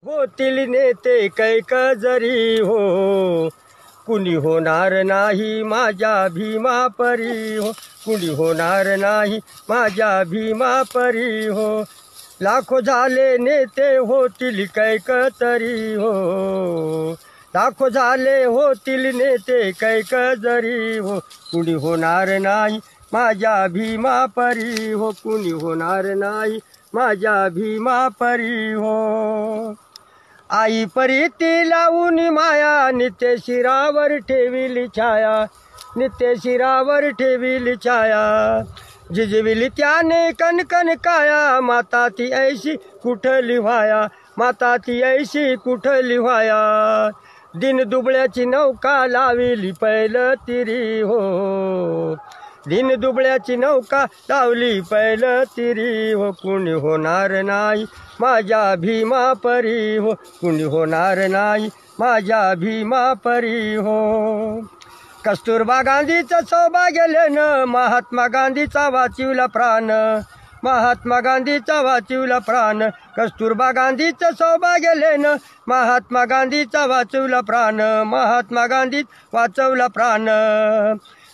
होतील नेते कैक जरी हो, कुणी होणार नाही माझ्या भीमा परी हो, कुणी होणार नाही माझ्या भीमा परी हो. लाखो झाले नेते होतील कैक तरी हो, लाखो झाले होतील नेते कैक जरी हो, कुणी होणार नाही माझ्या भीमा परी हो, कुणी होणार नाही माझ्या भीमा परी हो. आई परी ती लावून माया, नित्य शिरावर ठेविली छाया, नित्य शिरावर ठेविली छाया. जिजविली त्याने कणकण काया, माता ती ऐशी कुठली व्हाया, माता ती ऐशी कुठली व्हाया. दिन दुबळ्याची नौका लाविली पैल तिरी हो, दिन दुबळ्याची नौका लावली पैल तिरी हो, कुणी होणार नाही माझ्या भीमा परी हो, कुणी होणार नाही माझ्या भीमा परी हो. कस्तुरबा गांधीचं सौभाग्य लेणं, महात्मा गांधीचा वाचविला प्राण, महात्मा गांधीचा वाचविला प्राण. कस्तुरबा गांधीचं सौभाग्य लेणं, महात्मा गांधीचा वाचविला प्राण, महात्मा गांधी वाचवला प्राण.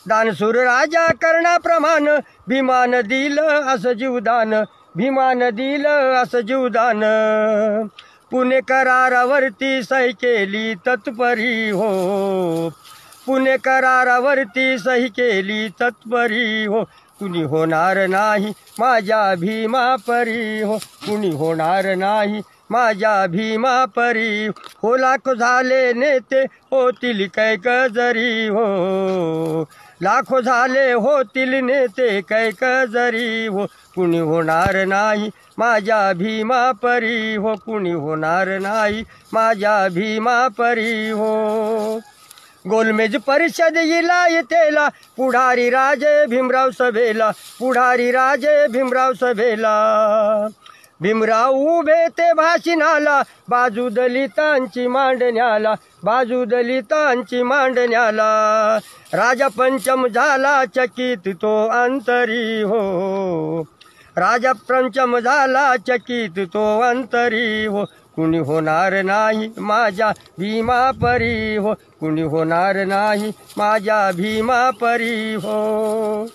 दानशूर राजा कर्णाप्रमाण, भीमान दिलं असं जीवदान, भीमान दिलं असं जीवदान. पुणे करारावरती सही केली तत्परी हो, पुणे करारावरती सही केली तत्परी हो, कुणी होणार नाही माझ्या भीमा परी हो, कुणी होणार नाही माझ्या भीमा परी हो. लाखो झाले नेते होतील कैक जरी हो, लाखो झाले होतील नेते कैक जरी हो, कुणी होणार नाही माझ्या भीमा परी हो, कुणी होणार नाही माझ्या भीमा परी हो. गोलमेज परिषद येला येतेला, पुढारी राजे भीमराव सभेला, पुढारी राजे भीमराव सभेला. भीमराव उभे ते भाषणाला, बाजू दलितांची मांडण्याला, बाजू दलितांची मांडण्याला. राजा पंचम झाला चकित तो अंतरी हो, राजा पंचम झाला चकित तो अंतरी हो, कुणी होणार नाही माझ्या भीमा परी हो, कुणी होणार नाही माझ्या भीमा परी हो.